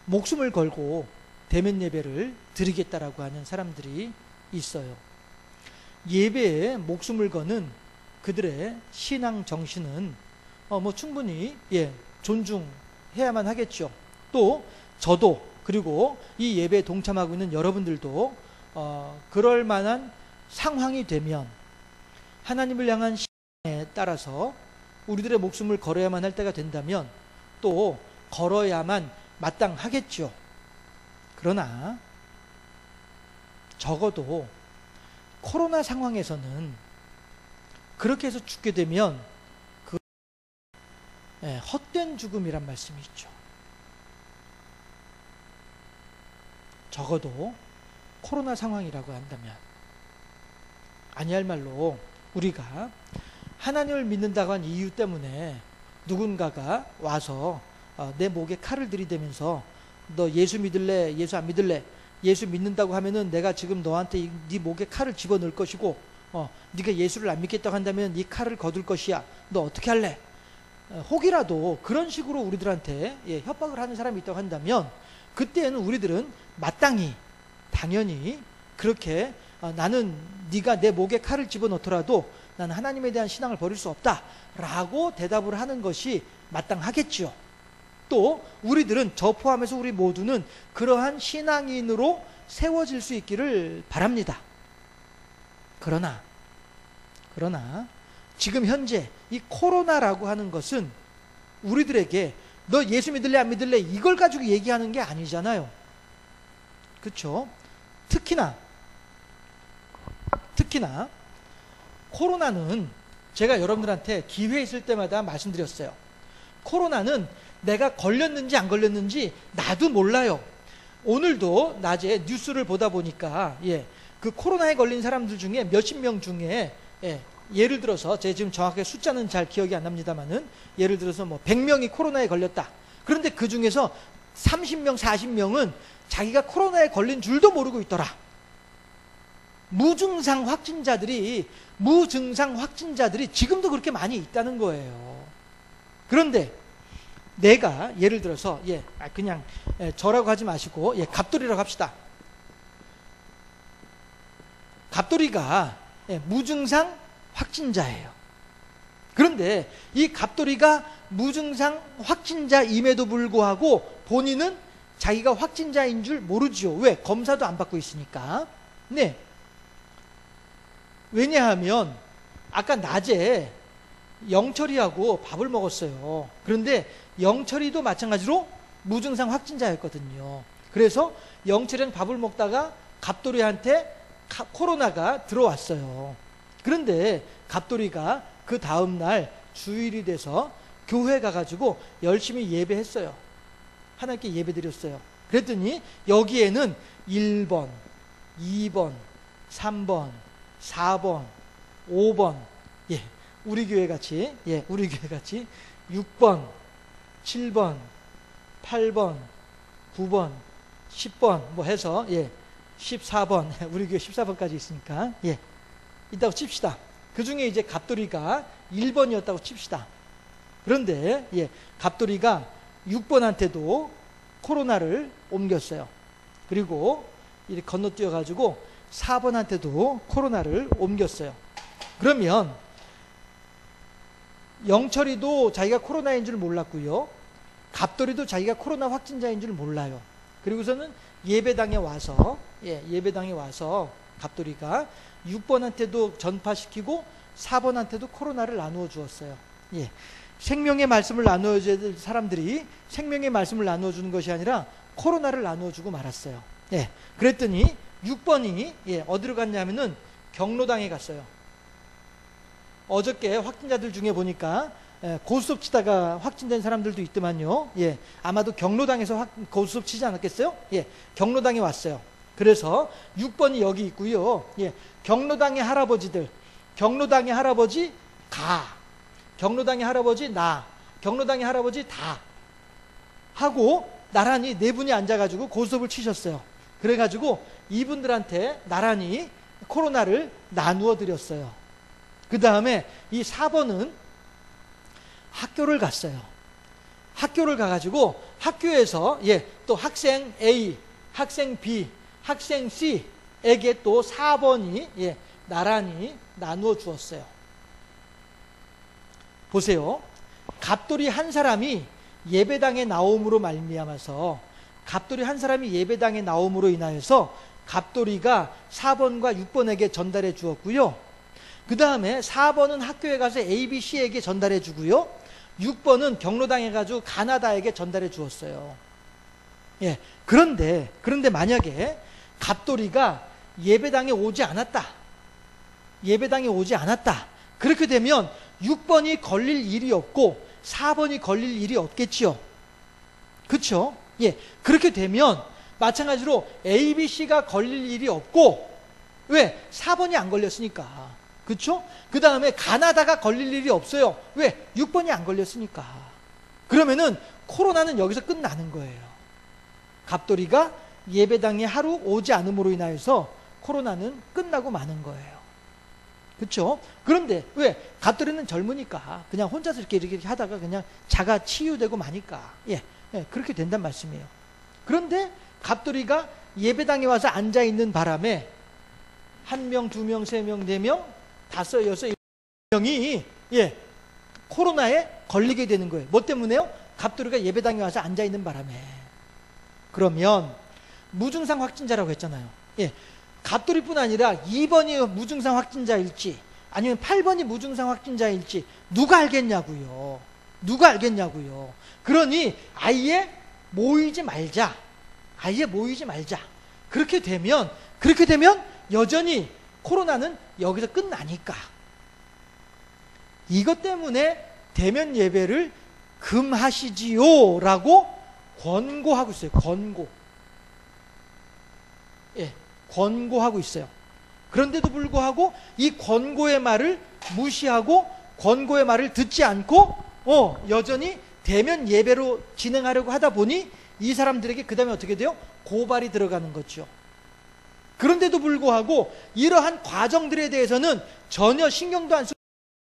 A: 목숨을 걸고 대면 예배를 드리겠다라고 하는 사람들이 있어요. 예배에 목숨을 거는 그들의 신앙 정신은 뭐 충분히 존중해야만 하겠죠. 또 저도, 그리고 이 예배에 동참하고 있는 여러분들도 그럴 만한 상황이 되면 하나님을 향한 신앙에 따라서 우리들의 목숨을 걸어야만 할 때가 된다면 또 걸어야만 마땅하겠죠. 그러나 적어도 코로나 상황에서는 그렇게 해서 죽게 되면 그 헛된 죽음이란 말씀이 있죠. 적어도 코로나 상황이라고 한다면, 아니할 말로 우리가 하나님을 믿는다고 한 이유 때문에 누군가가 와서 내 목에 칼을 들이대면서 너 예수 믿을래? 예수 안 믿을래? 예수 믿는다고 하면은 내가 지금 너한테 네 목에 칼을 집어넣을 것이고 네가 예수를 안 믿겠다고 한다면 네 칼을 거둘 것이야. 너 어떻게 할래? 혹이라도 그런 식으로 우리들한테 협박을 하는 사람이 있다고 한다면 그때는 우리들은 마땅히 당연히 그렇게 나는 네가 내 목에 칼을 집어넣더라도 나는 하나님에 대한 신앙을 버릴 수 없다 라고 대답을 하는 것이 마땅하겠죠. 또 우리들은, 저 포함해서 우리 모두는 그러한 신앙인으로 세워질 수 있기를 바랍니다. 그러나 지금 현재 이 코로나라고 하는 것은 우리들에게 너 예수 믿을래 안 믿을래 이걸 가지고 얘기하는 게 아니잖아요. 그렇죠? 특히나 코로나는 제가 여러분들한테 기회 있을 때마다 말씀드렸어요. 코로나는 내가 걸렸는지 안 걸렸는지 나도 몰라요. 오늘도 낮에 뉴스를 보다 보니까 그 코로나에 걸린 사람들 중에 몇십 명 중에 예를 들어서 제가 지금 정확하게 숫자는 잘 기억이 안 납니다만은 예를 들어서 뭐 100명이 코로나에 걸렸다. 그런데 그 중에서 30명, 40명은 자기가 코로나에 걸린 줄도 모르고 있더라. 무증상 확진자들이 지금도 그렇게 많이 있다는 거예요. 그런데 내가 예를 들어서 그냥 저라고 하지 마시고 갑돌이라고 합시다. 갑돌이가 무증상 확진자예요. 그런데 이 갑돌이가 무증상 확진자임에도 불구하고 본인은 자기가 확진자인 줄 모르지요. 왜? 검사도 안 받고 있으니까. 네. 왜냐하면 아까 낮에 영철이하고 밥을 먹었어요. 그런데 영철이도 마찬가지로 무증상 확진자였거든요. 그래서 영철이랑 밥을 먹다가 갑돌이한테 코로나가 들어왔어요. 그런데 갑돌이가 그 다음날 주일이 돼서 교회 가가지고 열심히 예배했어요. 하나님께 예배 드렸어요. 그랬더니 여기에는 1번, 2번, 3번, 4번, 5번, 우리 교회 같이 6번, 7번, 8번, 9번, 10번 뭐 해서 14번, 우리 교회 14번까지 있으니까 있다고 칩시다. 그 중에 이제 갑돌이가 1번이었다고 칩시다. 그런데 갑돌이가 6번한테도 코로나를 옮겼어요. 그리고 이렇게 건너뛰어 가지고 4번한테도 코로나를 옮겼어요. 그러면 영철이도 자기가 코로나인 줄 몰랐고요. 갑돌이도 자기가 코로나 확진자인 줄 몰라요. 그리고서는 예배당에 와서 갑돌이가 6번한테도 전파시키고 4번한테도 코로나를 나누어 주었어요. 생명의 말씀을 나누어 줘야 될 사람들이 생명의 말씀을 나누어 주는 것이 아니라 코로나를 나누어 주고 말았어요. 그랬더니 6번이 어디로 갔냐면은 경로당에 갔어요. 어저께 확진자들 중에 보니까 고수업 치다가 확진된 사람들도 있더만요. 아마도 경로당에서 고수업 치지 않았겠어요? 경로당에 왔어요. 그래서 6번이 여기 있고요. 경로당의 할아버지들, 경로당의 할아버지 가, 경로당의 할아버지 나, 경로당의 할아버지 다 하고 나란히 네 분이 앉아가지고 고수업을 치셨어요. 그래가지고 이분들한테 나란히 코로나를 나누어 드렸어요. 그 다음에 이 4번은 학교를 갔어요. 학교를 가가지고 학교에서 또 학생 A, 학생 B, 학생 C에게 또 4번이 나란히 나누어 주었어요. 보세요. 갑돌이 한 사람이 예배당에 나옴으로 말미암아서 갑돌이 한 사람이 예배당에 나옴으로 인하여서 갑돌이가 4번과 6번에게 전달해 주었고요. 그 다음에 4번은 학교에 가서 A, B, C에게 전달해 주고요. 6번은 경로당에 가지고 가나다에게 전달해 주었어요. 그런데 만약에 갑돌이가 예배당에 오지 않았다. 그렇게 되면 6번이 걸릴 일이 없고 4번이 걸릴 일이 없겠지요. 그렇죠? 그렇게 되면 마찬가지로 A, B, C가 걸릴 일이 없고 왜? 4번이 안 걸렸으니까. 그렇죠? 그 다음에 가나다가 걸릴 일이 없어요. 왜? 6번이 안 걸렸으니까. 그러면은 코로나는 여기서 끝나는 거예요. 갑돌이가 예배당에 하루 오지 않음으로 인하여서 코로나는 끝나고 마는 거예요. 그렇죠? 그런데 왜? 갑돌이는 젊으니까 그냥 혼자서 이렇게 하다가 그냥 자가 치유되고 마니까 그렇게 된단 말씀이에요. 그런데 갑돌이가 예배당에 와서 앉아 있는 바람에 1명, 2명, 3명, 4명, 5, 6, 7명이 코로나에 걸리게 되는 거예요. 뭐 때문에요? 갑돌이가 예배당에 와서 앉아 있는 바람에. 그러면 무증상 확진자라고 했잖아요. 갑돌이뿐 아니라 2번이 무증상 확진자일지 아니면 8번이 무증상 확진자일지 누가 알겠냐고요. 그러니 아예 모이지 말자. 그렇게 되면 여전히 코로나는 여기서 끝나니까. 이것 때문에 대면 예배를 금하시지요 라고 권고하고 있어요. 권고하고 있어요. 그런데도 불구하고 이 권고의 말을 무시하고 권고의 말을 듣지 않고 여전히 대면 예배로 진행하려고 하다 보니 이 사람들에게 그 다음에 어떻게 돼요? 고발이 들어가는 거죠. 그런데도 불구하고 이러한 과정들에 대해서는 전혀 신경도 안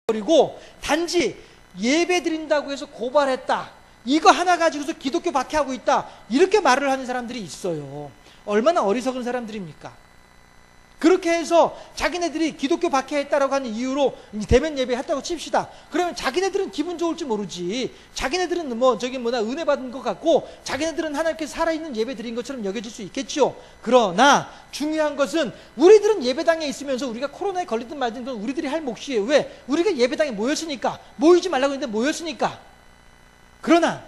A: 써버리고 단지 예배 드린다고 해서 고발했다. 이거 하나 가지고서 기독교 박해하고 있다. 이렇게 말을 하는 사람들이 있어요. 얼마나 어리석은 사람들입니까? 그렇게 해서 자기네들이 기독교 박해했다라고 하는 이유로 대면 예배 했다고 칩시다. 그러면 자기네들은 기분 좋을지 모르지. 자기네들은 은혜 받은 것 같고 자기네들은 하나님께서 살아있는 예배 드린 것처럼 여겨질 수 있겠죠. 그러나 중요한 것은 우리들은 예배당에 있으면서 우리가 코로나에 걸리든 말든 건 우리들이 할 몫이에요. 왜? 우리가 예배당에 모였으니까. 모이지 말라고 했는데 모였으니까. 그러나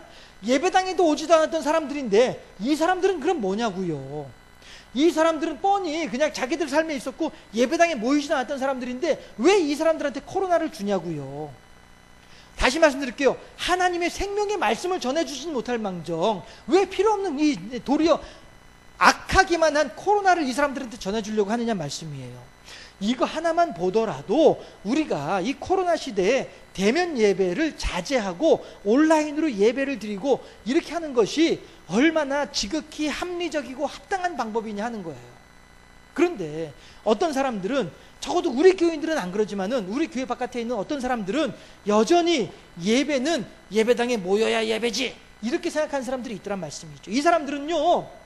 A: 예배당에도 오지도 않았던 사람들인데 이 사람들은 그럼 뭐냐고요. 이 사람들은 뻔히 그냥 자기들 삶에 있었고 예배당에 모이지도 않았던 사람들인데 왜 이 사람들한테 코로나를 주냐고요. 다시 말씀드릴게요. 하나님의 생명의 말씀을 전해주지는 못할 망정 왜 필요 없는 이 도리어 악하기만 한 코로나를 이 사람들한테 전해주려고 하느냐 말씀이에요. 이거 하나만 보더라도 우리가 이 코로나 시대에 대면 예배를 자제하고 온라인으로 예배를 드리고 이렇게 하는 것이 얼마나 지극히 합리적이고 합당한 방법이냐 하는 거예요. 그런데 어떤 사람들은 적어도 우리 교인들은 안 그러지만은 우리 교회 바깥에 있는 어떤 사람들은 여전히 예배는 예배당에 모여야 예배지 이렇게 생각하는 사람들이 있더란 말씀이죠. 이 사람들은요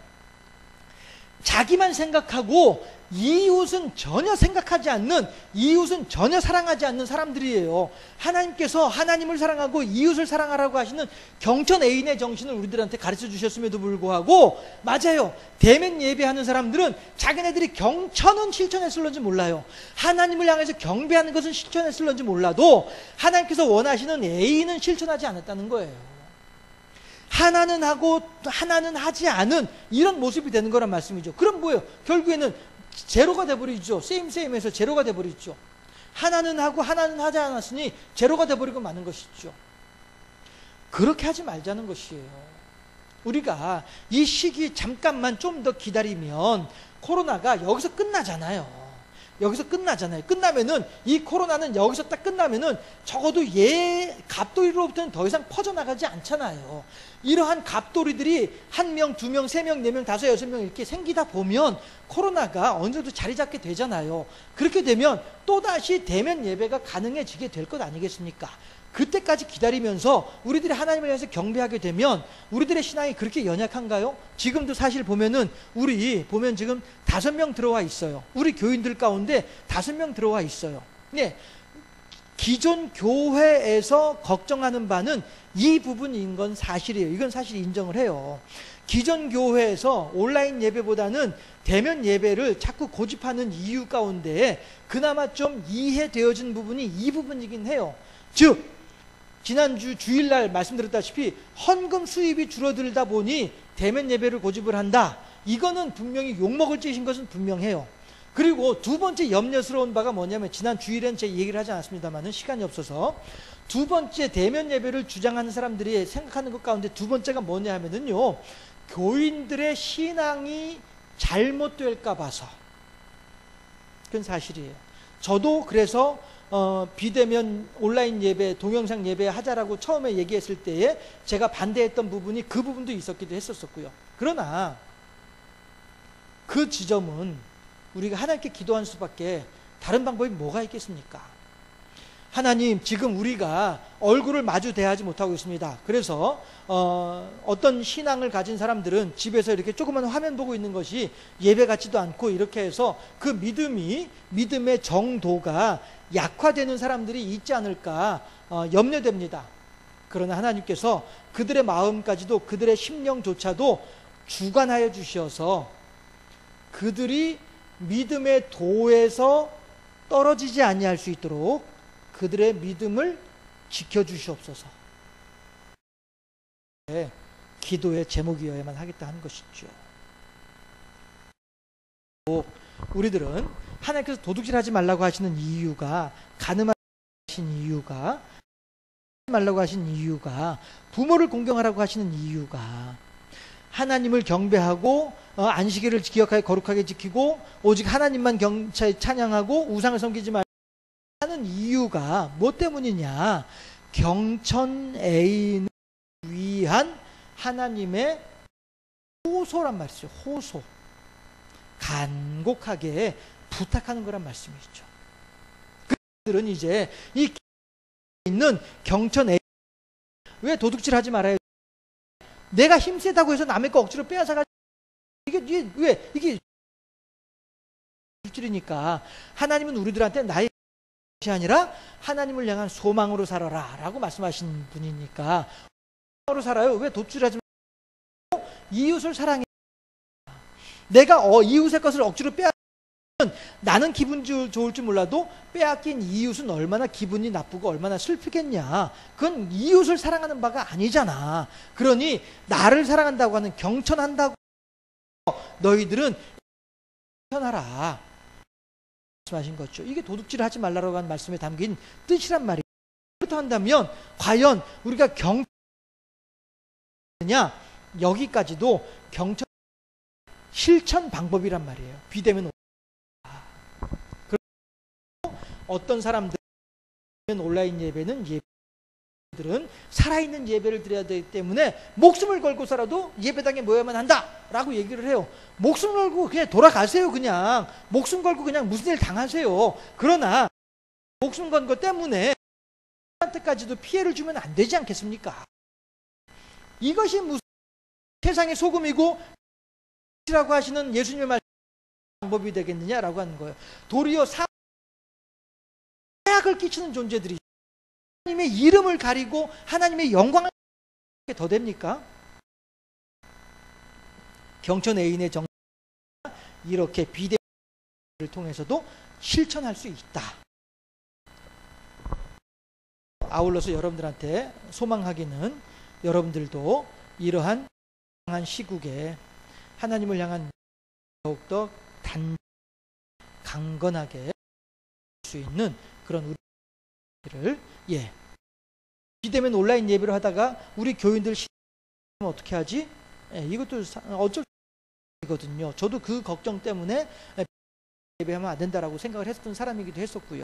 A: 자기만 생각하고 이웃은 전혀 생각하지 않는, 이웃은 전혀 사랑하지 않는 사람들이에요. 하나님께서 하나님을 사랑하고 이웃을 사랑하라고 하시는 경천 애인의 정신을 우리들한테 가르쳐 주셨음에도 불구하고, 맞아요, 대면 예배하는 사람들은 자기네들이 경천은 실천했을런지 몰라요. 하나님을 향해서 경배하는 것은 실천했을런지 몰라도 하나님께서 원하시는 애인은 실천하지 않았다는 거예요. 하나는 하고 하나는 하지 않은 이런 모습이 되는 거란 말씀이죠. 그럼 뭐예요? 결국에는 제로가 돼버리죠. 세임에서 제로가 돼버리죠. 하나는 하고 하나는 하지 않았으니 제로가 돼버리고 마는 것이죠. 그렇게 하지 말자는 것이에요. 우리가 이 시기 잠깐만 좀 더 기다리면 코로나가 여기서 끝나잖아요. 여기서 끝나잖아요. 끝나면은, 이 코로나는 여기서 딱 끝나면은 적어도 갑돌이로부터는 더 이상 퍼져나가지 않잖아요. 이러한 갑돌이들이 1명, 2명, 3명, 4명, 5, 6명 이렇게 생기다 보면 코로나가 어느 정도 자리 잡게 되잖아요. 그렇게 되면 또다시 대면 예배가 가능해지게 될 것 아니겠습니까? 그때까지 기다리면서 우리들이 하나님을 위해서 경배하게 되면 우리들의 신앙이 그렇게 연약한가요? 지금도 사실 보면은 보면 지금 5명 들어와 있어요. 우리 교인들 가운데 5명 들어와 있어요. 네. 기존 교회에서 걱정하는 바는 이 부분인 건 사실이에요. 이건 사실 인정을 해요. 기존 교회에서 온라인 예배보다는 대면 예배를 자꾸 고집하는 이유 가운데 그나마 좀 이해되어진 부분이 이 부분이긴 해요. 즉, 지난주 주일날 말씀드렸다시피 헌금 수입이 줄어들다 보니 대면 예배를 고집을 한다. 이거는 분명히 욕먹을 짓인 것은 분명해요. 그리고 두 번째 염려스러운 바가 뭐냐면, 지난 주일엔 제 얘기를 하지 않았습니다만 시간이 없어서, 두 번째 대면 예배를 주장하는 사람들이 생각하는 것 가운데 두 번째가 뭐냐 하면은요, 교인들의 신앙이 잘못될까 봐서. 그건 사실이에요. 저도 그래서 비대면 온라인 예배, 동영상 예배 하자라고 처음에 얘기했을 때에 제가 반대했던 부분이 그 부분도 있었기도 했었고요. 그러나 그 지점은 우리가 하나님께 기도할 수밖에 다른 방법이 뭐가 있겠습니까? 하나님, 지금 우리가 얼굴을 마주 대하지 못하고 있습니다. 그래서 어떤 신앙을 가진 사람들은 집에서 이렇게 조그만 화면 보고 있는 것이 예배 같지도 않고, 이렇게 해서 그 믿음의 정도가 약화되는 사람들이 있지 않을까 염려됩니다. 그러나 하나님께서 그들의 마음까지도, 그들의 심령조차도 주관하여 주셔서 그들이 믿음의 도에서 떨어지지 아니할 수 있도록 그들의 믿음을 지켜주시옵소서. 기도의 제목이어야만 하겠다 하는 것이죠. 우리들은 하나님께서 도둑질하지 말라고 하시는 이유가, 가늠하지 말라고 하신 이유가, 부모를 공경하라고 하시는 이유가, 하나님을 경배하고 안식일을 기억하여 거룩하게 지키고 오직 하나님만 찬양하고 우상을 섬기지 말고 하는 이유가 뭐 때문이냐? 경천 애인을 위한 하나님의 호소란 말이죠. 호소. 간곡하게 부탁하는 거란 말씀이죠. 그들은 이제 이 있는 경천 애인, 왜 도둑질하지 말아요? 내가 힘세다고 해서 남의 거 억지로 빼앗아가지고, 이게 도둑질이니까. 하나님은 우리들한테 나의 것이 아니라 하나님을 향한 소망으로 살아라 라고 말씀하신 분이니까 소망으로 살아요. 왜 도둑질하지 말고 이웃을 사랑해. 내가 이웃의 것을 억지로 빼앗으면 나는 기분 좋을지 몰라도 빼앗긴 이웃은 얼마나 기분이 나쁘고 얼마나 슬프겠냐. 그건 이웃을 사랑하는 바가 아니잖아. 그러니 나를 사랑한다고 하는, 경천한다고 너희들은 경천하라 말씀하신 거죠. 이게 도둑질을 하지 말라고 하는 말씀에 담긴 뜻이란 말이에요. 그렇다 한다면 과연 우리가 경천하냐? 여기까지도 경천 실천 방법이란 말이에요. 비대면 어떤 사람들은 온라인 예배는 예배들은 살아있는 예배를 드려야 되기 때문에 목숨을 걸고서라도 예배당에 모여야만 한다라고 얘기를 해요. 목숨 걸고 그냥 돌아가세요. 그냥 목숨 걸고 그냥 무슨 일 당하세요. 그러나 목숨 건 것 때문에 한테까지도 피해를 주면 안 되지 않겠습니까? 이것이 무슨 세상의 소금이고 라고 하시는 예수님의 말씀 방법이 되겠느냐라고 하는 거예요. 도리어 해악을 끼치는 존재들이 하나님의 이름을 가리고 하나님의 영광을 더 됩니까? 경천애인의 정체가 이렇게 비대를 통해서도 실천할 수 있다. 아울러서 여러분들한테 소망하기는 여러분들도 이러한 시국에 하나님을 향한 더욱더 강건하게 할 수 있는 그런 우리를 비대면 온라인 예배를 하다가 우리 교인들 어떻게 하지? 이것도 어쩔 수 없거든요. 저도 그 걱정 때문에 예배하면 안 된다라고 생각을 했던 사람이기도 했었고요.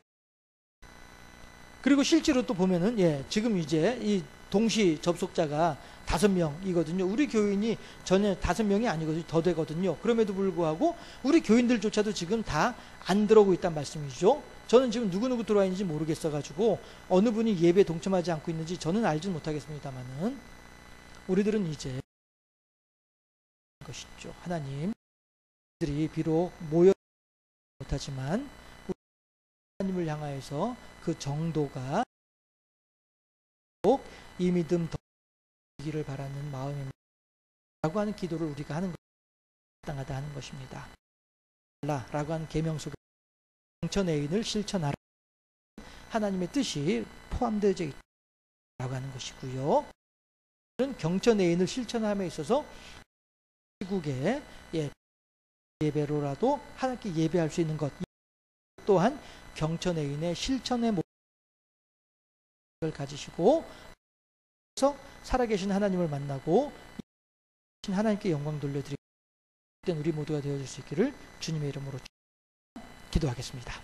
A: 그리고 실제로 또 보면은 지금 이제 이 동시 접속자가 5명이거든요. 우리 교인이 전혀 5명이 아니거든요. 더 되거든요. 그럼에도 불구하고 우리 교인들조차도 지금 다 안 들어오고 있단 말씀이죠. 저는 지금 누구누구 들어와 있는지 모르겠어가지고 어느 분이 예배에 동참하지 않고 있는지 저는 알지는 못하겠습니다만은 우리들은 이제 것이죠. 하나님들이 비록 모여 못하지만 하나님을 향하여서 그 정도가 이 믿음 더 이기를 바라는 마음입니다. 라고 하는 기도를 우리가 하는 것이 마땅하다 하는 것입니다. 라고 하는 계명 속에 경천애인을 실천하라 하나님의 뜻이 포함되어 있다고 하는 것이고요. 경천애인을 실천함에 있어서 시국에 예배로라도 하나님께 예배할 수 있는 것 또한 경천애인의 실천의 모습을 가지시고 그래서 살아계신 하나님을 만나고 하나님께 영광 돌려드리는 우리 모두가 되어줄 수 있기를 주님의 이름으로 기도하겠습니다.